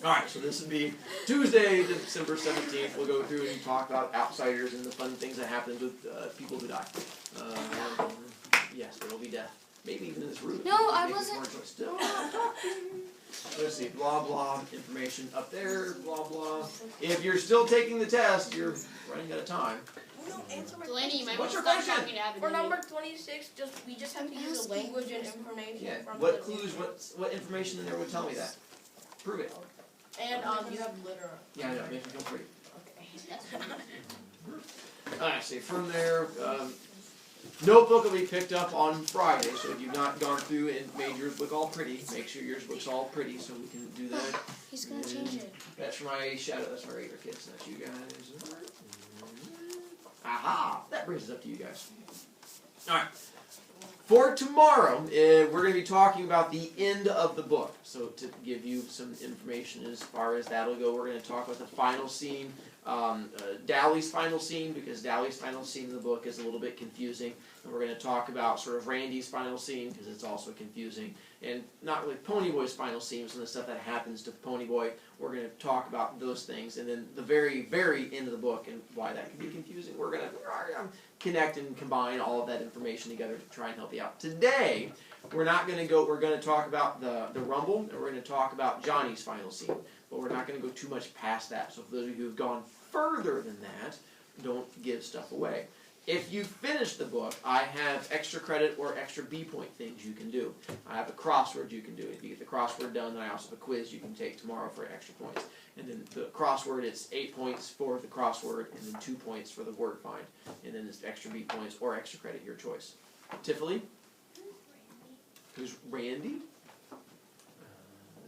Alright, so this would be Tuesday, December 17th. We'll go through and talk about outsiders and the fun things that happen with people who die. Yes, there will be death. Maybe even in this room. No, I wasn't. Still not talking. Let's see, blah blah, information up there, blah blah. If you're still taking the test, you're running out of time. No, answer my Delaney, you might What's want your to stop question? talking to For number 26, we just have to use the language and information Yeah. from What the clues? What information in there would tell me that? Prove it. And you have literal. Yeah, I know. Make me feel pretty. Okay. Alright, see from there. Notebook will be picked up on Friday, so if you've not gone through and made yours look all pretty, make sure yours looks all pretty so we can do that. He's gonna change it. That's for my shadow, that's my regular kids, that's you guys. Aha! That brings us up to you guys. Alright. For tomorrow, we're going to be talking about the end of the book. So to give you some information as far as that'll go, we're going to talk about the final scene, Dallie's final scene, because Dallie's final scene in the book is a little bit confusing. And we're going to talk about sort of Randy's final scene, because it's also confusing. And not really Ponyboy's final scene, some of the stuff that happens to Ponyboy. We're going to talk about those things. And then the very, very end of the book and why that can be confusing. We're going to connect and combine all of that information together to try and help you out. Today, we're not going to go, we're going to talk about the Rumble, and we're going to talk about Johnny's final scene. But we're not going to go too much past that. So for those of you who have gone further than that, don't give stuff away. If you finish the book, I have extra credit or extra B-point things you can do. I have a crossword you can do. If you get the crossword done, then I also have a quiz you can take tomorrow for extra points. And then the crossword, it's 8 points for the crossword, and then 2 points for the word find. And then it's extra B-points or extra credit, your choice. Tiffany? Who's Randy?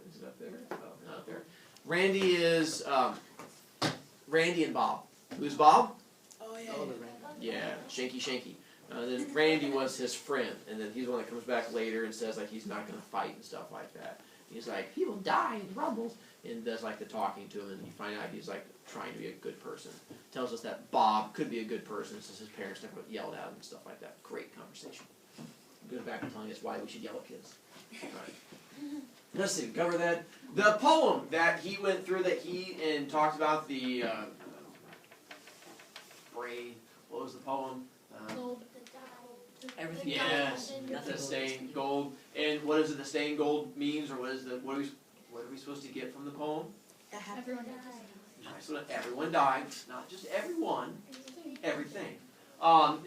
Is it up there? Oh, not up there. Randy is Randy and Bob. Who's Bob? Oh, yeah. Yeah, Shanky. Then Randy was his friend, and then he's the one that comes back later and says like he's not going to fight and stuff like that. He's like, people die in rumbles, and does like the talking to him, and you find out he's like trying to be a good person. Tells us that Bob could be a good person since his parents never yelled at him and stuff like that. Great conversation. Goes back to telling us why we should yell at kids. All right. Let's see, cover that. The poem that he went through that he and talked about the brain. What was the poem? Gold. Everything. Yes, the stained gold. And what is it? The stained gold means, or what are we supposed to get from the poem? Everyone dies. Nice. So everyone dies, not just everyone, everything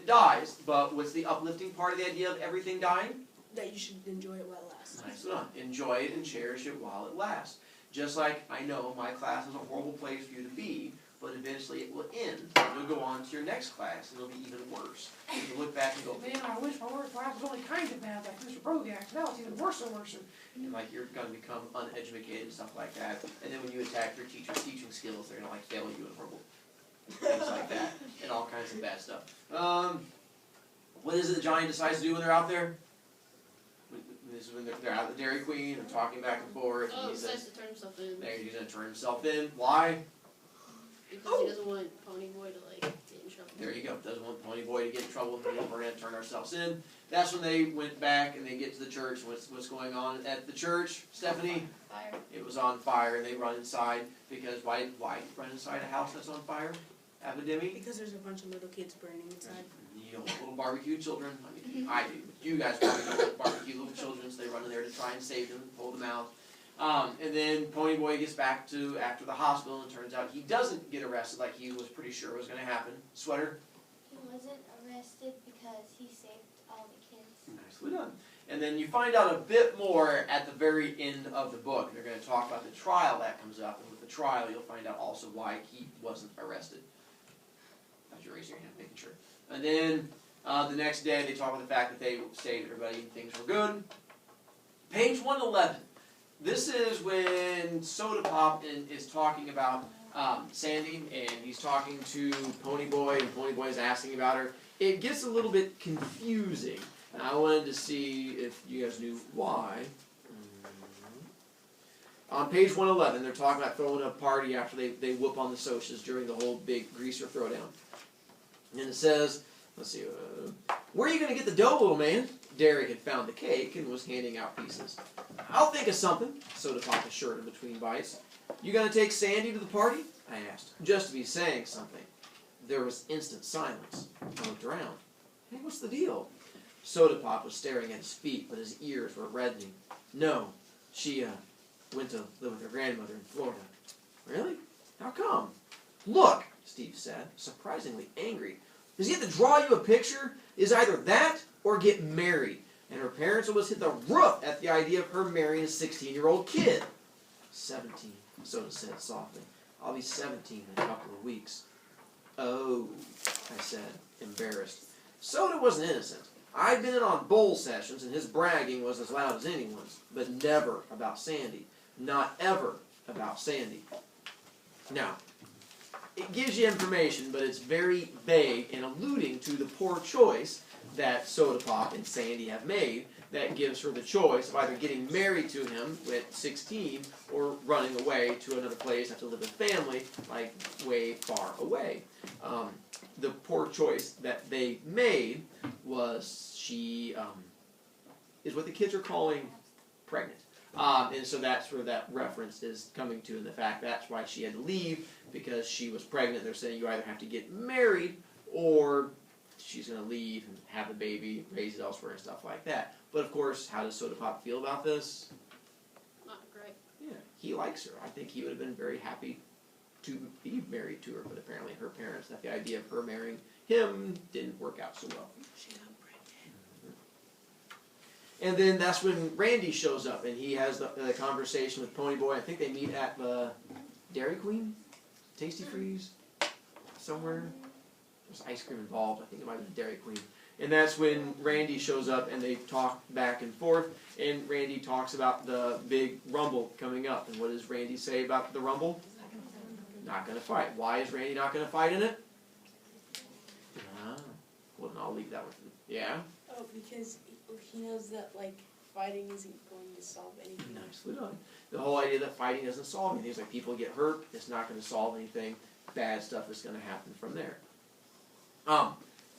dies. But what's the uplifting part of the idea of everything dying? That you should enjoy it while it lasts. Nice one. Enjoy it and cherish it while it lasts. Just like I know my class is a horrible place for you to be, but eventually it will end. And you'll go on to your next class, and it'll be even worse. You'll look back and go, man, I wish my work class was only kind of bad, like Mr. Brovicast. Now it's even worse and worse. And like you're going to become uneducated and stuff like that. And then when you attack your teacher's teaching skills, they're going to like fail you in horrible things like that, and all kinds of bad stuff. What is it that Johnny decides to do when they're out there? This is when they're out at the Dairy Queen and talking back and forth. Oh, And he he says, decides to turn himself in. there, he's going to turn himself in. Why? Because he doesn't want Ponyboy to like get in trouble. There you go. Doesn't want Ponyboy to get in trouble. We're going to turn ourselves in. That's when they went back and they get to the church. What's going on at the church, Stephanie? Fire. It was on fire, and they run inside because why run inside a house that's on fire? Epidemic? Because there's a bunch of little kids burning inside. You know, little barbecue children. I mean, I do. You guys probably don't barbecue little children, so they run in there to try and save them, pull them out. And then Ponyboy gets back to after the hospital, and it turns out he doesn't get arrested like he was pretty sure was going to happen. Sweater? He wasn't arrested because he saved all the kids. Nicely done. And then you find out a bit more at the very end of the book. They're going to talk about the trial that comes up, and with the trial, you'll find out also why he wasn't arrested. Thought you raised your hand, making sure. And then the next day, they talk about the fact that they saved everybody and things were good. Page 111. This is when Soda Pop is talking about Sandy, and he's talking to Ponyboy, and Ponyboy is asking about her. It gets a little bit confusing, and I wanted to see if you guys knew why. On page 111, they're talking about throwing a party after they whoop on the socias during the whole big greaser throwdown. And it says, let's see, where are you going to get the dough, little man? Derry had found the cake and was handing out pieces. "I'll think of something," Soda Pop assured him between bites. "You gonna take Sandy to the party?" I asked, just to be saying something. There was instant silence. I looked around. "Hey, what's the deal?" Soda Pop was staring at his feet, but his ears were reddening. "No, she went to live with her grandmother in Florida." "Really? How come?" "Look," Steve said, surprisingly angry. "Does he have to draw you a picture? Is either that or get married. And her parents almost hit the roof at the idea of her marrying a 16-year-old kid." 17, Soda said softly. "I'll be 17 in a couple of weeks." "Oh," I said, embarrassed. Soda wasn't innocent. I'd been in on bowl sessions, and his bragging was as loud as anyone's, but never about Sandy. Not ever about Sandy. Now, it gives you information, but it's very vague and alluding to the poor choice that Soda Pop and Sandy have made that gives her the choice of either getting married to him at 16 or running away to another place, have to live with family, like way far away. The poor choice that they made was she is what the kids are calling pregnant. And so that's where that reference is coming to, and the fact that's why she had to leave, because she was pregnant. They're saying you either have to get married or she's going to leave and have the baby, raise it elsewhere and stuff like that. But of course, how does Soda Pop feel about this? Not great. Yeah, he likes her. I think he would have been very happy to be married to her, but apparently her parents, that the idea of her marrying him didn't work out so well. And then that's when Randy shows up, and he has the conversation with Ponyboy. I think they meet at the Dairy Queen? Tasty Freeze? Somewhere? There's ice cream involved. I think it might be Dairy Queen. And that's when Randy shows up, and they talk back and forth, and Randy talks about the big rumble coming up. And what does Randy say about the rumble? Not going to fight. Why is Randy not going to fight in it? Well, then I'll leave that with him. Yeah? Oh, because he knows that, like, fighting isn't going to solve anything. Nicely done. The whole idea that fighting doesn't solve anything is like people get hurt, it's not going to solve anything. Bad stuff is going to happen from there.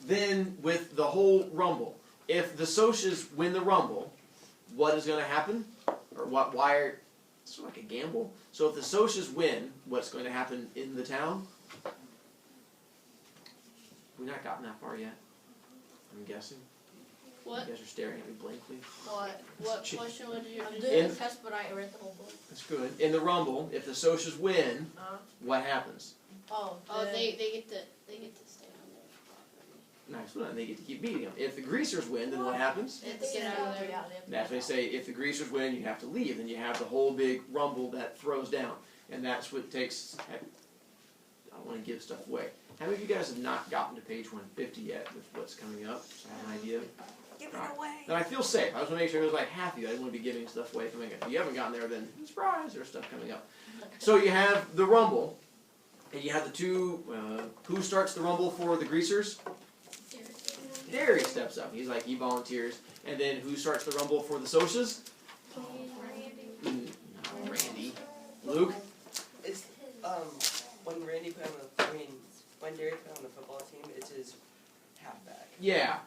Then with the whole rumble, if the Socias win the rumble, what is going to happen? Or what? Why are it's sort of like a gamble. So if the Socias win, what's going to happen in the town? We've not gotten that far yet. I'm guessing. What? You guys are staring at me blankly. What question would you I'm do? doing a test, but I read the whole book. That's good. In the rumble, if the Socias win, what happens? Oh, they get to stay on their property. Nice one. They get to keep beating them. If the Greasers win, then what happens? They have to get out of there. That's what they say. If the Greasers win, you have to leave. Then you have the whole big rumble that throws down, and that's what takes. I don't want to give stuff away. How many of you guys have not gotten to page 150 yet with what's coming up? So I have an idea. Give it away. Then I feel safe. I just want to make sure it was like half of you. I didn't want to be giving stuff away coming up. If you haven't gotten there, then surprise, there's stuff coming up. So you have the rumble, and you have the two. Who starts the rumble for the Greasers? Derry steps up. He's like, he volunteers. And then who starts the rumble for the Socias? Randy. Luke? It's when Randy put on when Derry put on the football team, it's his halfback. Yeah,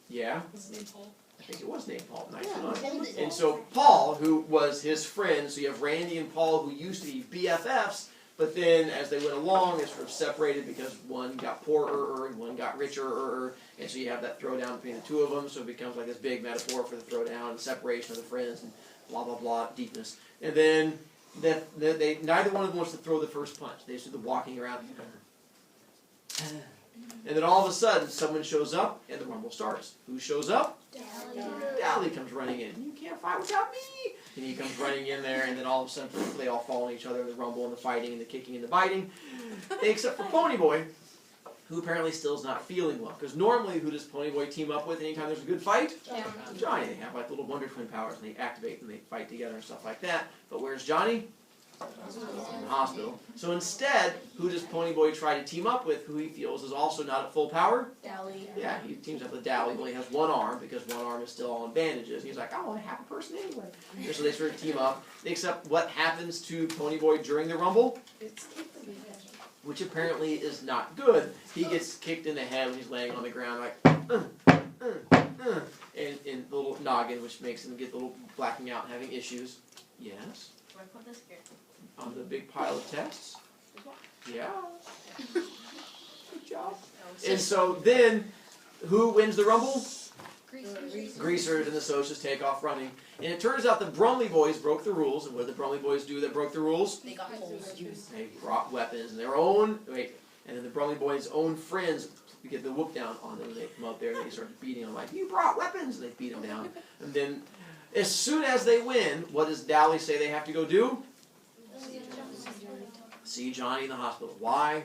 yeah. I think it was named Paul. Nice one. And so Paul, who was his friend, so you have Randy and Paul, who used to be BFFs, but then as they went along, they sort of separated because one got poorer and one got richer, and so you have that throwdown between the two of them, so it becomes like this big metaphor for the throwdown and separation of the friends and blah, blah, blah, deepness. And then neither one of them wants to throw the first punch. They just do the walking around. And then all of a sudden, someone shows up, and the rumble starts. Who shows up? Dally comes running in. You can't fight without me! And he comes running in there, and then all of a sudden, they all fall on each other, the rumble and the fighting and the kicking and the biting. Except for Ponyboy, who apparently still is not feeling well. Because normally, who does Ponyboy team up with anytime there's a good fight? Johnny. They have like little Wonder Twin powers, and they activate and they fight together and stuff like that. But where's Johnny? In the hospital. So instead, who does Ponyboy try to team up with, who he feels is also not at full power? Dally. Yeah, he teams up with Dally. He only has one arm because one arm is still on bandages. He's like, I want to have a person anyway. And so they sort of team up. Except what happens to Ponyboy during the rumble? Which apparently is not good. He gets kicked in the head when he's laying on the ground like, and the little noggin, which makes him get a little blacking out and having issues. Yes. Do I put this here? On the big pile of tests. Yeah. Good job. And so then, who wins the rumble? Greasers and the Socias take off running. And it turns out the Brumley boys broke the rules. And what did the Brumley boys do that broke the rules? They got holes. They brought weapons and their own. Wait, and then the Brumley boys' own friends get the whoop down on them. They come up there and they start beating them like, "You brought weapons!" And they beat them down. And then, as soon as they win, what does Dally say they have to go do? See Johnny in the hospital. Why?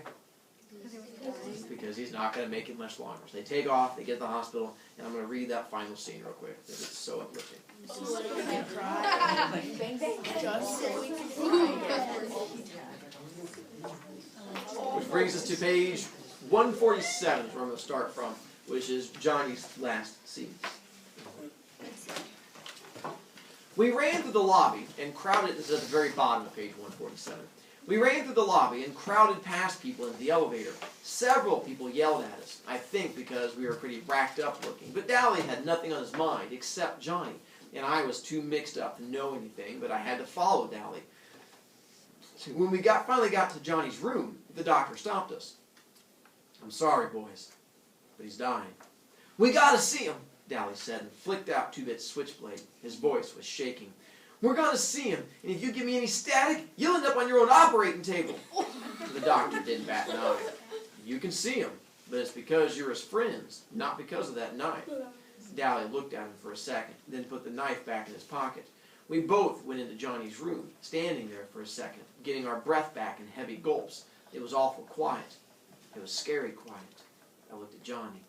Because he's not going to make it much longer. So they take off, they get to the hospital, and I'm going to read that final scene real quick because it's so uplifting. Which brings us to page 147, is where I'm going to start from, which is Johnny's last scene. We ran through the lobby and crowded, this is at the very bottom of page 147. We ran through the lobby and crowded past people into the elevator. Several people yelled at us, I think because we were pretty racked up looking. But Dally had nothing on his mind except Johnny, and I was too mixed up to know anything, but I had to follow Dally. When we finally got to Johnny's room, the doctor stopped us. "I'm sorry, boys, but he's dying." "We gotta see him," Dally said, and flicked out 2-bit switchblade. His voice was shaking. "We're gonna see him, and if you give me any static, you'll end up on your own operating table." The doctor didn't bat an eye. "You can see him, but it's because you're his friends, not because of that knife." Dally looked at him for a second, then put the knife back in his pocket. We both went into Johnny's room, standing there for a second, getting our breath back in heavy gulps. It was awful quiet. It was scary quiet. I looked at Johnny.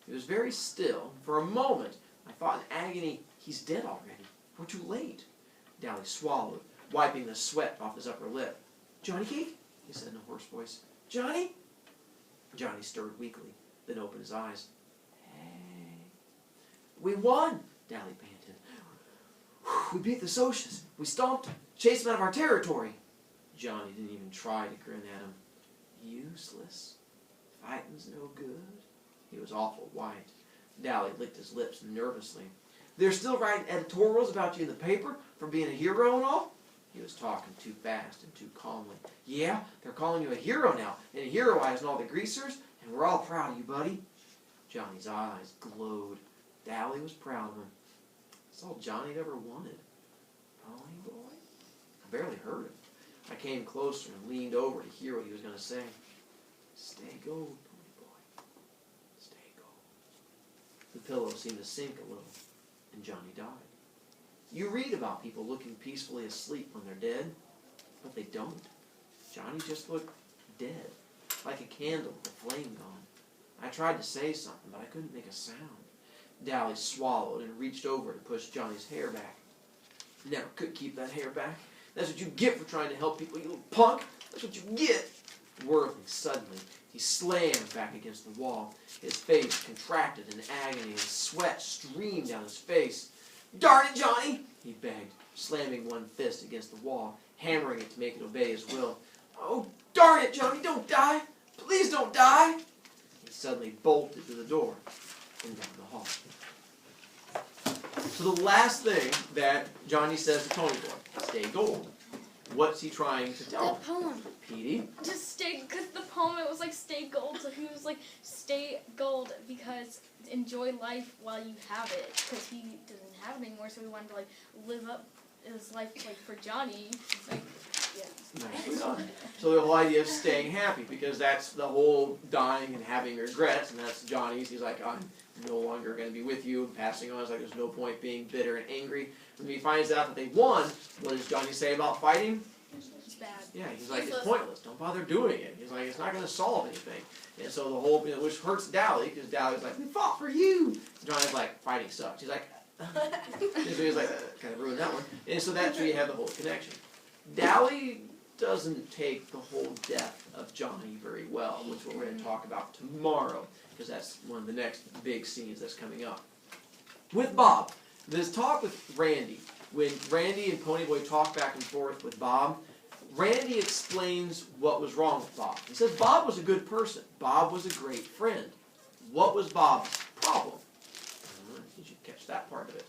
He was very still. For a moment, I thought in agony, he's dead already. We're too late. Dally swallowed, wiping the sweat off his upper lip. "Johnny Cake?" he said in a hoarse voice. "Johnny?" Johnny stirred weakly, then opened his eyes. "Hey." "We won," Dally panted. "We beat the Socias. We stomped them, chased them out of our territory." Johnny didn't even try to grin at him. "Useless. Fighting's no good." He was awful white. Dally licked his lips nervously. "They're still writing editorials about you in the paper for being a hero and all?" He was talking too fast and too calmly. "Yeah, they're calling you a hero now, and heroizing all the greasers, and we're all proud of you, buddy." Johnny's eyes glowed. Dally was proud of him. That's all Johnny ever wanted. Pony boy? I barely heard him. I came closer and leaned over to hear what he was going to say. "Stay gold, pony boy. Stay gold." The pillow seemed to sink a little, and Johnny died. You read about people looking peacefully asleep when they're dead, but they don't. Johnny just looked dead, like a candle with the flame gone. I tried to say something, but I couldn't make a sound. Dally swallowed and reached over to push Johnny's hair back. "Never could keep that hair back. That's what you get for trying to help people, you little punk. That's what you get." Whirling suddenly, he slammed back against the wall. His face contracted in agony and sweat streamed down his face. "Darn it, Johnny," he begged, slamming one fist against the wall, hammering it to make it obey his will. "Oh, darn it, Johnny, don't die. Please don't die." He suddenly bolted to the door and down the hall. So the last thing that Johnny says to Tony Boy, "Stay gold." What's he trying to tell him? That poem. Petey? Just stay, because the poem, it was like stay gold, so he was like stay gold because enjoy life while you have it, because he doesn't have it anymore, so he wanted to like live up his life like for Johnny, like, yeah. Nicely done. So the whole idea of staying happy, because that's the whole dying and having regrets, and that's Johnny's. He's like, "I'm no longer going to be with you," and passing on. It's like there's no point being bitter and angry. When he finds out that they won, what does Johnny say about fighting? It's bad. Yeah, he's like, "It's pointless. Don't bother doing it." He's like, "It's not going to solve anything." And so the whole, which hurts Dally, because Dally's like, "We fought for you." And Johnny's like, "Fighting sucks." He's like, and so he's like, kind of ruined that one. And so that's where you have the whole connection. Dally doesn't take the whole death of Johnny very well, which we're going to talk about tomorrow, because that's one of the next big scenes that's coming up. With Bob, this talk with Randy, when Randy and Ponyboy talk back and forth with Bob, Randy explains what was wrong with Bob. He says Bob was a good person. Bob was a great friend. What was Bob's problem? catch that part of it.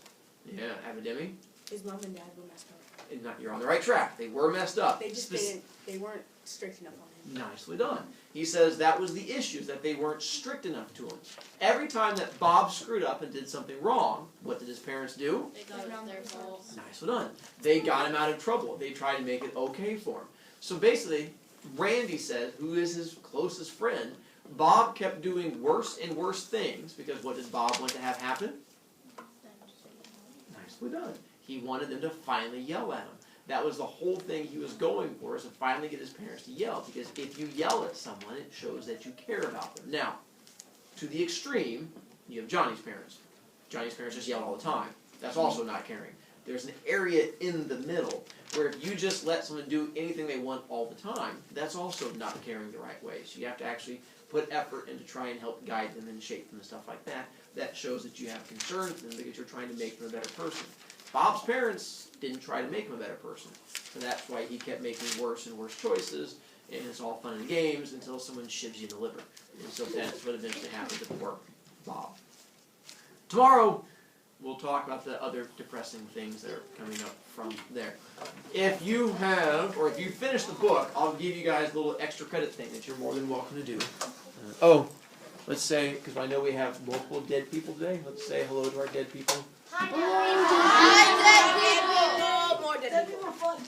Yeah, Abidemi? His mom and dad were messed up. You're on the right track. They were messed up. They just didn't. They weren't strict enough on him. Nicely done. He says that was the issue, that they weren't strict enough to him. Every time that Bob screwed up and did something wrong, what did his parents do? They got it was their fault. Nicely done. They got him out of trouble. They tried to make it okay for him. So basically, Randy says, who is his closest friend, Bob kept doing worse and worse things because what did Bob want to have happen? Nicely done. He wanted them to finally yell at him. That was the whole thing he was going for, is to finally get his parents to yell. Because if you yell at someone, it shows that you care about them. Now, to the extreme, you have Johnny's parents. Johnny's parents just yell all the time. That's also not caring. There's an area in the middle where if you just let someone do anything they want all the time, that's also not caring the right way. So you have to actually put effort into try and help guide them and shape them and stuff like that. That shows that you have concern for them because you're trying to make them a better person. Bob's parents didn't try to make him a better person. So that's why he kept making worse and worse choices, and it's all fun and games until someone shivs you in the liver. And so that's what eventually happened to poor Bob. Tomorrow, we'll talk about the other depressing things that are coming up from there. If you have, or if you finish the book, I'll give you guys a little extra credit thing that you're more than welcome to do. Let's say, because I know we have multiple dead people today, let's say hello to our dead people. Hi, Hi, dead people! More dead people.